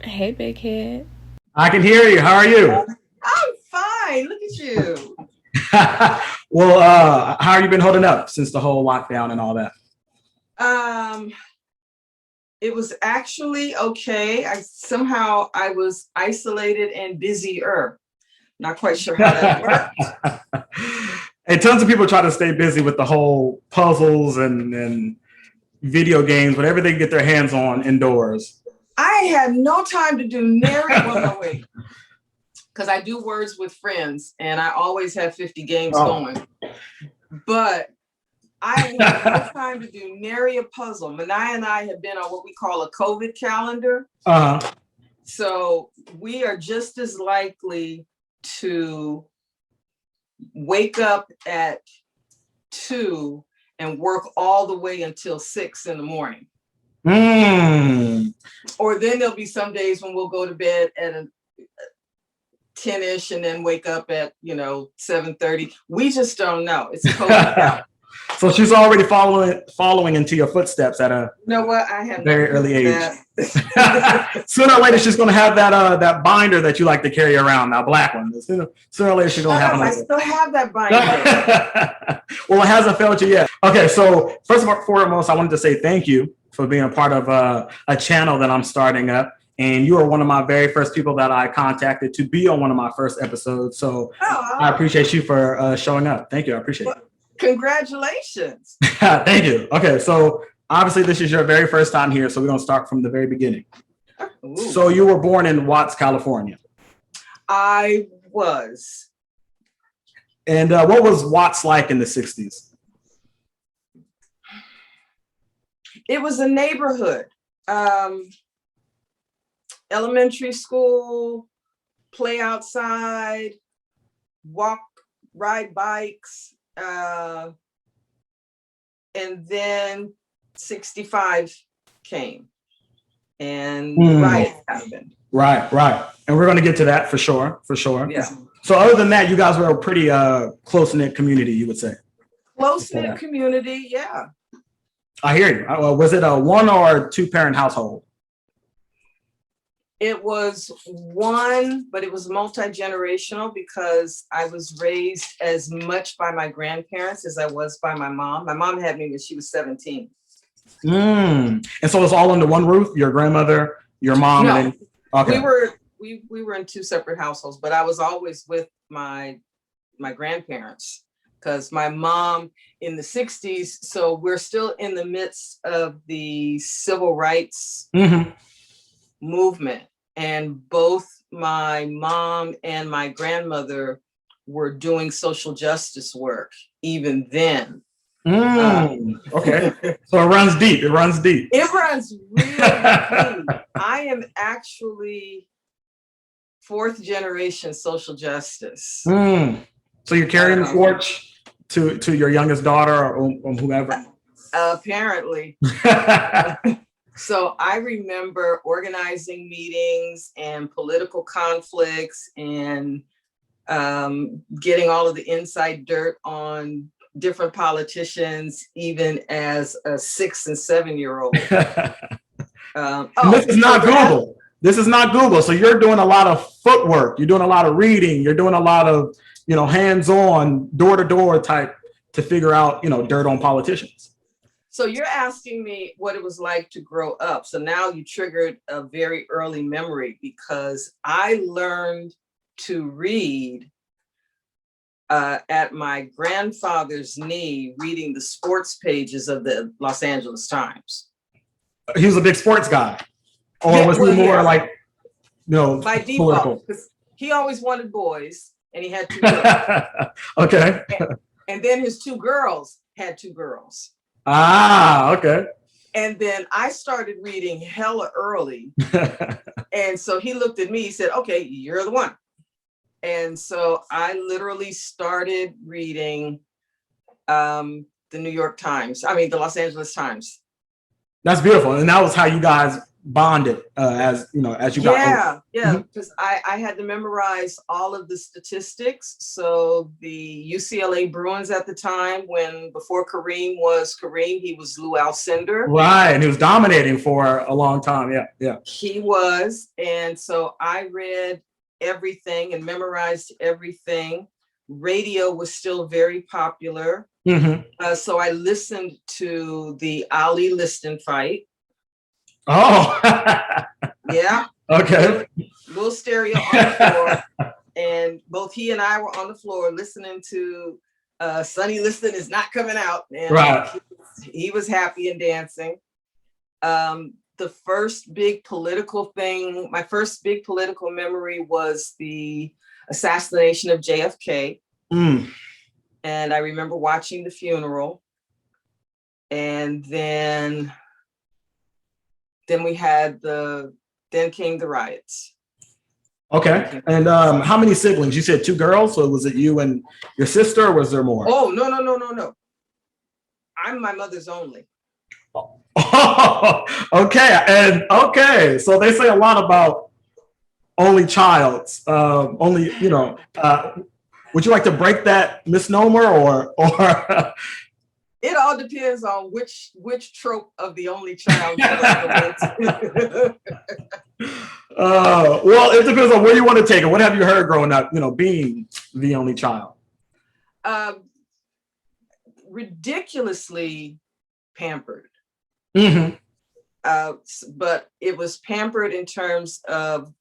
Hey, big head. I can hear you. How are you? I'm fine. Look at you. Well, how have you been holding up since the whole lockdown and all that? Um, it was actually okay. I was isolated and busier. Not quite sure how that worked. And tons of people try to stay busy with the whole puzzles and video games, whatever they can get their hands on indoors. I had no time to do nary one away because I do words with friends and I always have 50 games going. But I had no time to do nary a puzzle. Manai and I have been on what we call a COVID calendar. So we are just as likely to wake up at 2 and work all the way until 6 in the morning. Or then there'll be some days when we'll go to bed at 10-ish and then wake up at 7:30. We just don't know. It's a COVID. So she's already following into your footsteps at a I have very early age. Sooner or later, she's going to have that binder that you like to carry around, that black one. Sooner or later, she's going to have one. I still have that binder. Well, it hasn't failed you yet. Okay, so first and foremost, I wanted to say thank you for being a part of a channel that I'm starting up. And you are one of my very first people that I contacted to be on one of my first episodes. So I appreciate you for showing up. Thank you. I appreciate it. Congratulations. Thank you. Okay, so obviously this is your very first time here, so we're going to start from the very beginning. Ooh. So you were born in Watts, California. I was. And what was Watts like in the 60s? It was a neighborhood. Elementary school, play outside, ride bikes. And then 65 came and the riot happened. Right. And we're going to get to that for sure. Yeah. So other than that, you guys were a pretty close-knit community, you would say. Close-knit community, yeah. I hear you. Was it a one or two parent household? It was one, but it was multi-generational because I was raised as much by my grandparents as I was by my mom. My mom had me when she was 17. And so it's all under one roof? Your grandmother, your mom? No, and okay. We were in two separate households, but I was always with my grandparents because my mom in the 60s, so we're still in the midst of the civil rights movement. And both my mom and my grandmother were doing social justice work even then. Okay. So it runs deep. It runs deep. It runs really deep. I am actually fourth generation social justice. So you're carrying the torch to your youngest daughter or whoever? Apparently. So I remember organizing meetings and political conflicts and getting all of the inside dirt on different politicians, even as a 6- and 7-year-old. This is not Google. This is not Google. So you're doing a lot of footwork. You're doing a lot of reading. You're doing a lot of, hands-on, door-to-door type to figure out, dirt on politicians. So you're asking me what it was like to grow up. So now you triggered a very early memory because I learned to read at my grandfather's knee, reading the sports pages of the Los Angeles Times. He was a big sports guy. Or was he more like, by default, because he always wanted boys and he had 2 girls. Okay. And then his 2 girls had 2 girls. Okay. And then I started reading hella early. And so he looked at me, he said, okay, you're the one. And so I literally started reading the Los Angeles Times. That's beautiful. And that was how you guys bonded as you got older? Yeah, because I had to memorize all of the statistics. So the UCLA Bruins at the time, before Kareem was Kareem, he was Lou Alcindor. Right, and he was dominating for a long time. Yeah. He was, and so I read everything and memorized everything. Radio was still very popular. So I listened to the Ali Liston fight. Oh. Yeah. Okay. Little stereo on the floor. And both he and I were on the floor listening to Sonny Liston is not coming out. And right. He was happy and dancing. The first big political thing, my first big political memory was the assassination of JFK. And I remember watching the funeral. And then we had then came the riots. Okay. And how many siblings? You said 2 girls. So was it you and your sister, or was there more? Oh, no. I'm my mother's only. Oh, okay. So they say a lot about only childs. Only, would you like to break that misnomer or? It all depends on which trope of the only child. Well, it depends on where you want to take it. What have you heard growing up, being the only child? Ridiculously pampered. But it was pampered in terms of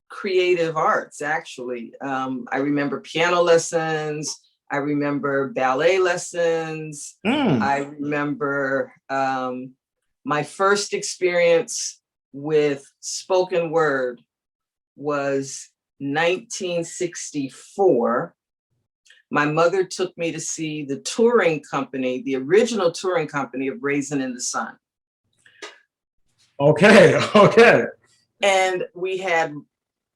creative arts, actually. I remember piano lessons. I remember ballet lessons. I remember my first experience with spoken word was 1964. My mother took me to see the touring company, the original touring company of Raisin in the Sun. Okay. And we had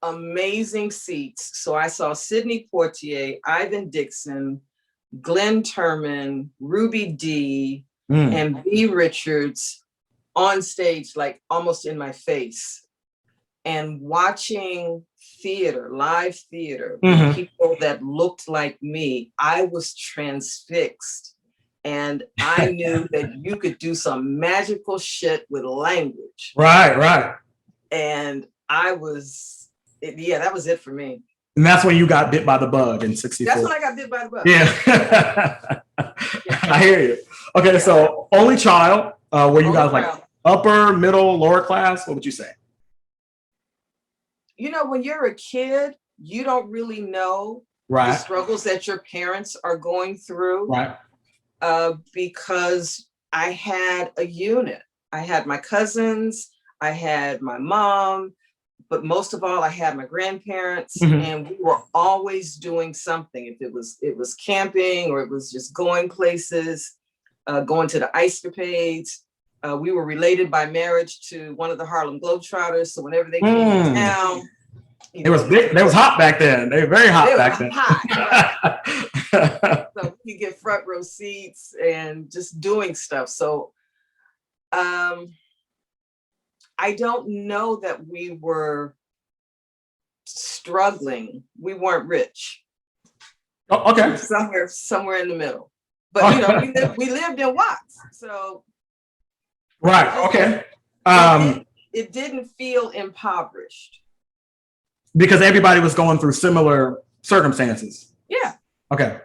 amazing seats. So I saw Sidney Poitier, Ivan Dixon, Glenn Turman, Ruby Dee, and B. Richards on stage, like almost in my face. And watching theater, live theater, people that looked like me, I was transfixed. And I knew that you could do some magical shit with language. Right. And that was it for me. And that's when you got bit by the bug in 64. That's when I got bit by the bug. Yeah. I hear you. Okay, so only child. Were you guys like upper, middle, lower class? What would you say? When you're a kid, you don't really know the struggles that your parents are going through. Right. Because I had a unit. I had my cousins, I had my mom, but most of all, I had my grandparents, and we were always doing something. If it was camping, or it was just going places, going to the ice capades. We were related by marriage to one of the Harlem Globetrotters. So whenever they came to town, it was big. They was hot back then. They were very hot back then. Hot, right? So you get front row seats and just doing stuff. So I don't know that we were struggling. We weren't rich. Oh, okay. Somewhere in the middle. But we lived in Watts. So right. Okay. It didn't feel impoverished. Because everybody was going through similar circumstances. Yeah. Okay.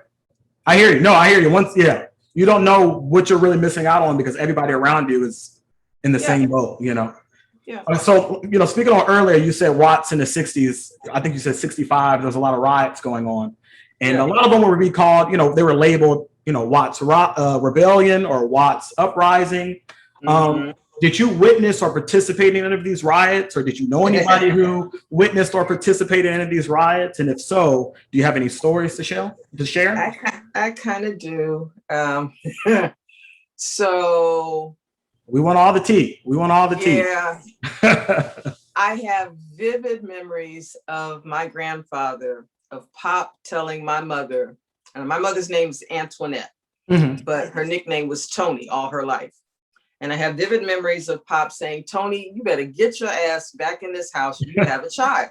I hear you. No, I hear you. You don't know what you're really missing out on because everybody around you is in the same boat, Yeah. So, speaking on earlier, you said Watts in the 60s. I think you said 65. There's a lot of riots going on. And a lot of them were recalled, they were labeled, Watts Rebellion or Watts Uprising. Did you witness or participate in any of these riots, or did you know anybody who witnessed or participated in any of these riots? And if so, do you have any stories to share? I kind of do. So we want all the tea. Yeah. I have vivid memories of my grandfather, of Pop telling my mother, and my mother's name is Antoinette, but her nickname was Tony all her life. And I have vivid memories of Pop saying, Tony, you better get your ass back in this house. You have a child.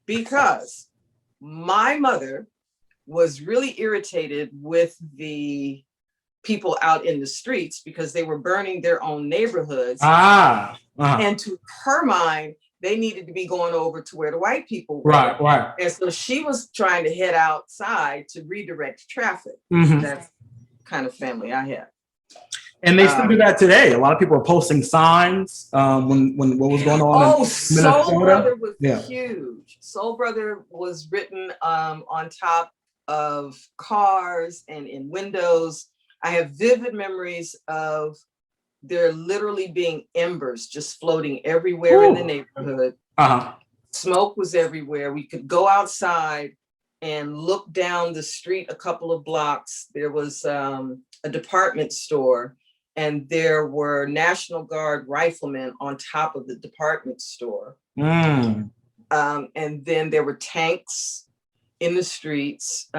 Because my mother was really irritated with the people out in the streets because they were burning their own neighborhoods. And to her mind, they needed to be going over to where the white people were. Right. And so she was trying to head outside to redirect traffic. That's the kind of family I had. And they still do that today. A lot of people are posting signs when what was going on. Oh, Soul Brother was huge. Soul Brother was written on top of cars and in windows. I have vivid memories of there literally being embers just floating everywhere in the neighborhood. Smoke was everywhere. We could go outside and look down the street a couple of blocks. There was a department store, and there were National Guard riflemen on top of the department store. And then there were tanks in the streets,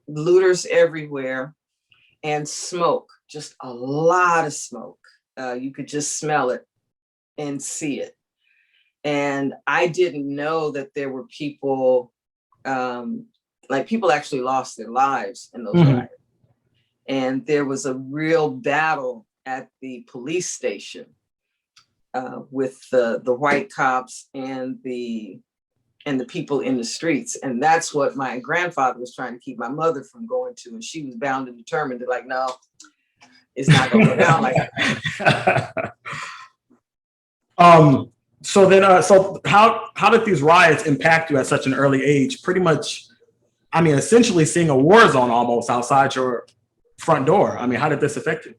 looters everywhere, and smoke, just a lot of smoke. You could just smell it and see it. And I didn't know that there were people, like people actually lost their lives in those riots. And there was a real battle at the police station with the white cops and the people in the streets. And that's what my grandfather was trying to keep my mother from going to. And she was bound and determined to like, no, it's not gonna go down like that. So then, so how did these riots impact you at such an early age? Pretty much, I mean, essentially seeing a war zone almost outside your front door. I mean, how did this affect you?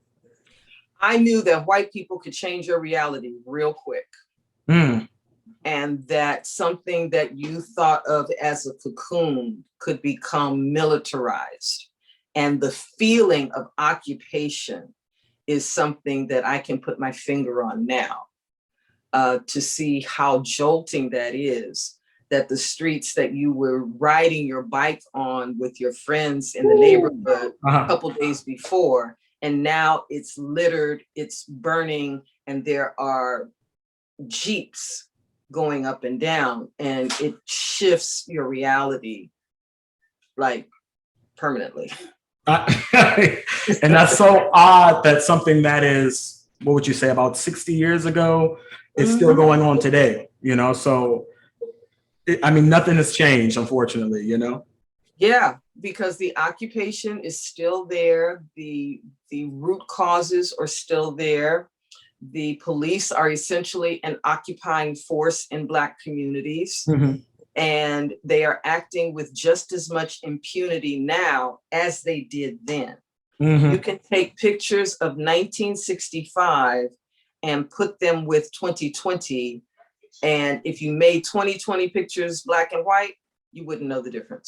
I knew that white people could change your reality real quick. And that something that you thought of as a cocoon could become militarized. And the feeling of occupation is something that I can put my finger on now. To see how jolting that is, that the streets that you were riding your bike on with your friends in the neighborhood a couple days before, and now it's littered, it's burning, and there are Jeeps going up and down, and it shifts your reality like permanently. And that's so odd that something that is, what would you say, about 60 years ago, it's still going on today, you know? So, I mean, nothing has changed, unfortunately, you know? Yeah, because the occupation is still there. The root causes are still there. The police are essentially an occupying force in Black communities. And they are acting with just as much impunity now as they did then. You can take pictures of 1965 and put them with 2020. And if you made 2020 pictures black and white, you wouldn't know the difference.